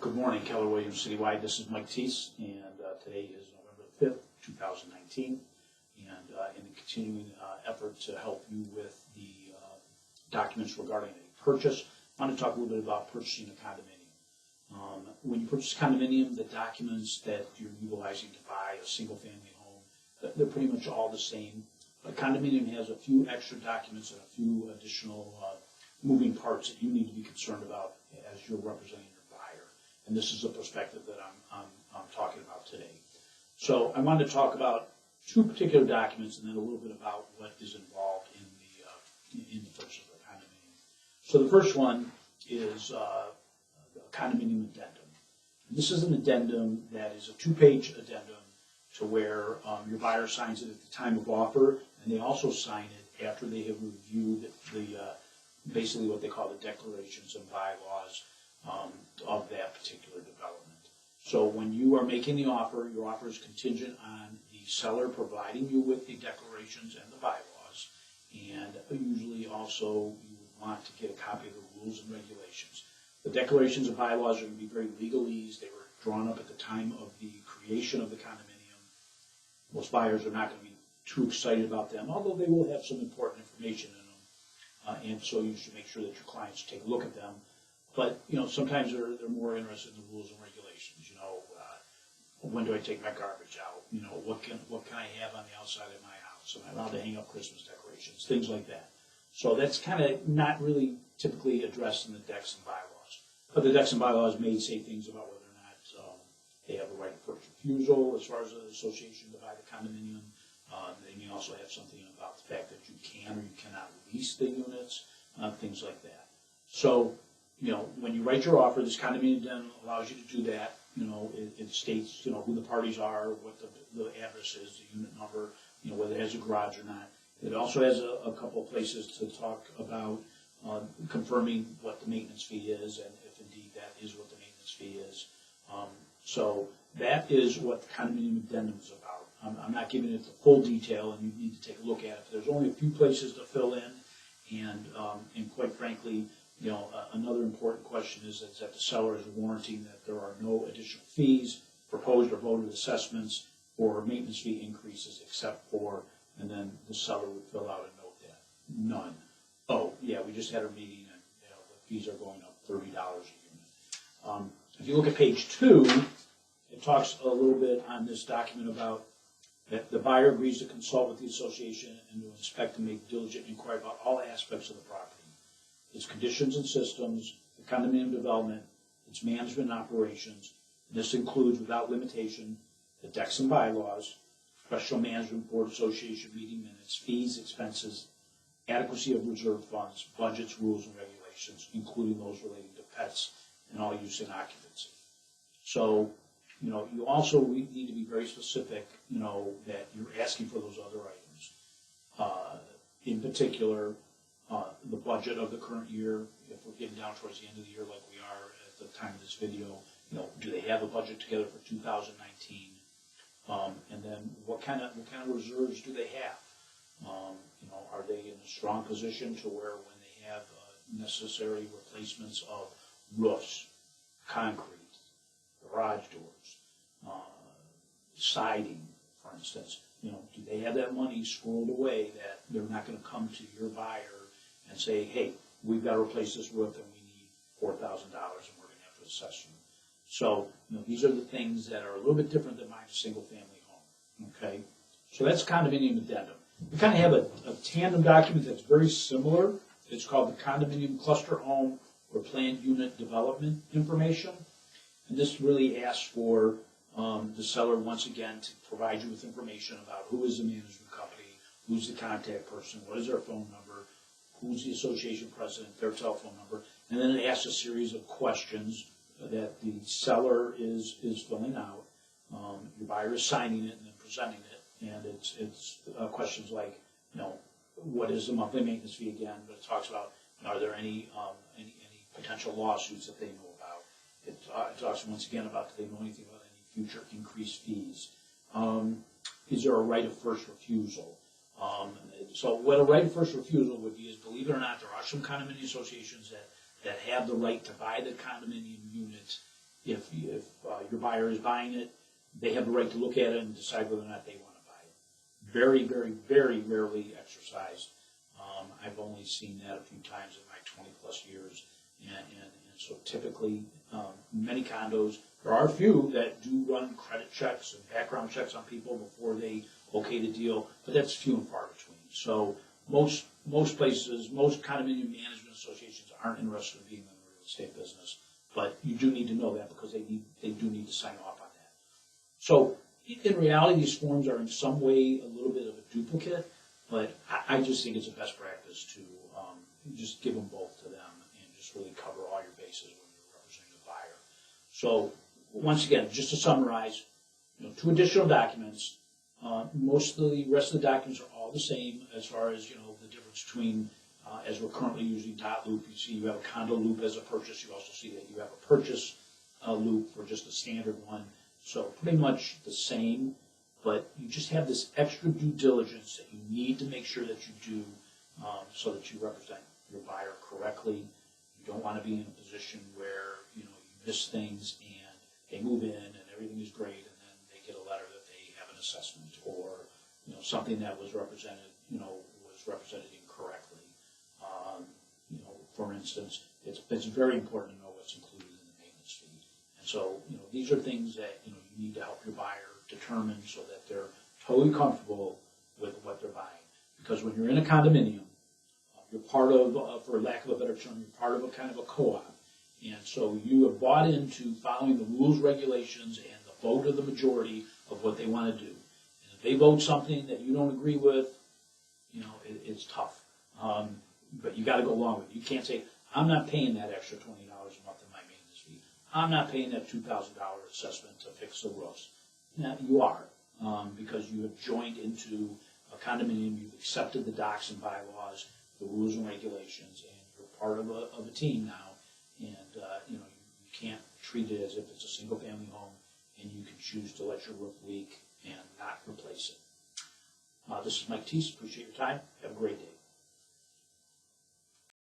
Good morning, Keller Williams Citywide. This is Mike Teese, and today is November the 5th, 2019. And in a continuing effort to help you with the documents regarding a purchase, I want to talk a little bit about purchasing a condominium. When you purchase a condominium, the documents that you're utilizing to buy a single-family home, they're pretty much all the same. A condominium has a few extra documents and a few additional moving parts that you need to be concerned about as you're representing your buyer. And this is the perspective that I'm talking about today. So I wanted to talk about two particular documents and then a little bit about what is involved in the purchase of a condominium. So the first one is the condominium addendum. And this is an addendum that is a two-page addendum to where your buyer signs it at the time of offer, and they also sign it after they have reviewed basically what they call the declarations and bylaws of that particular development. So when you are making the offer, your offer is contingent on the seller providing you with the declarations and the bylaws, and usually also you would want to get a copy of the rules and regulations. The declarations and bylaws are going to be very legalese. They were drawn up at the time of the creation of the condominium. Most buyers are not going to be too excited about them, although they will have some important information in them. And so you should make sure that your clients take a look at them. But, sometimes they're more interested in the rules and regulations. When do I take my garbage out? What can I have on the outside of my house? Am I allowed to hang up Christmas decorations? Things like that. So that's kind of not really typically addressed in the decks and bylaws. But the decks and bylaws may say things about whether or not they have the right of first refusal as far as the association to buy the condominium. They may also have something about the fact that you can or you cannot lease the units, things like that. So, when you write your offer, this condominium addendum allows you to do that. It states, who the parties are, what the address is, the unit number, whether it has a garage or not. It also has a couple of places to talk about confirming what the maintenance fee is, and if indeed that is what the maintenance fee is. So that is what the condominium addendum is about. I'm not giving it the full detail, and you need to take a look at it. There's only a few places to fill in, and quite frankly, another important question is that the seller is warranting that there are no additional fees, proposed or voted assessments, or maintenance fee increases except for, and then the seller would fill out a note that none. Oh, yeah, we just had a meeting, and the fees are going up $30 a unit. If you look at page 2, it talks a little bit on this document about that the buyer agrees to consult with the association and to inspect and make diligent inquiry about all aspects of the property, its conditions and systems, the condominium development, its management and operations. This includes, without limitation, the decks and bylaws, professional management board association meeting minutes, fees, expenses, adequacy of reserve funds, budgets, rules, and regulations, including those relating to pets and all use and occupancy. So, you also need to be very specific, that you're asking for those other items. In particular, the budget of the current year, if we're getting down towards the end of the year like we are at the time of this video, do they have a budget together for 2019? And then what kind of reserves do they have? Are they in a strong position to where when they have necessary replacements of roofs, concrete, garage doors, siding, for instance, do they have that money squirreled away that they're not going to come to your buyer and say, hey, we've got to replace this roof and we need $4,000 and we're going to have to assess you. So, these are the things that are a little bit different than buying a single-family home, okay? So that's condominium addendum. We kind of have a tandem document that's very similar. It's called the Condominium Cluster Home or Planned Unit Development Information. And this really asks for the seller, once again, to provide you with information about who is the management company, who's the contact person, what is their phone number, who's the association president, their telephone number, and then it asks a series of questions that the seller is filling out. Your buyer is signing it and then presenting it, and it's questions like, what is the monthly maintenance fee again? But it talks about, are there any potential lawsuits that they know about? It talks once again about, do they know anything about any future increased fees? Is there a right of first refusal? So what a right of first refusal would be is, believe it or not, there are some condominium associations that have the right to buy the condominium unit if your buyer is buying it, they have the right to look at it and decide whether or not they want to buy it. Very, very, very rarely exercised. I've only seen that a few times in my 20 plus years, and so typically, many condos, there are a few that do run credit checks and background checks on people before they okay the deal, but that's few and far between. So most places, most condominium management associations aren't interested in being in the real estate business, but you do need to know that because they do need to sign off on that. So in reality, these forms are in some way a little bit of a duplicate, but I just think it's a best practice to just give them both to them and just really cover all your bases when you're representing the buyer. So once again, just to summarize, 2 additional documents. Most of the rest of the documents are all the same as far as the difference between, as we're currently using dot loop. You see you have a condo loop as a purchase. You also see that you have a purchase loop for just a standard one. So pretty much the same, but you just have this extra due diligence that you need to make sure that you do so that you represent your buyer correctly. You don't want to be in a position where you miss things and they move in and everything is great, and then they get a letter that they have an assessment or something that was represented incorrectly. For instance, it's very important to know what's included in the maintenance fee, and so these are things that you need to help your buyer determine so that they're totally comfortable with what they're buying. Because when you're in a condominium, you're part of, for lack of a better term, you're part of a kind of a co-op. And so you have bought into following the rules, regulations, and the vote of the majority of what they want to do. And if they vote something that you don't agree with, it's tough. But you got to go along with it. You can't say, I'm not paying that extra $20 a month in my maintenance fee. I'm not paying that $2,000 assessment to fix the roofs. Now, you are, because you have joined into a condominium, you've accepted the docs and bylaws, the rules and regulations, and you're part of a team now, and you can't treat it as if it's a single-family home, and you can choose to let your roof leak and not replace it. This is Mike Teese. Appreciate your time. Have a great day.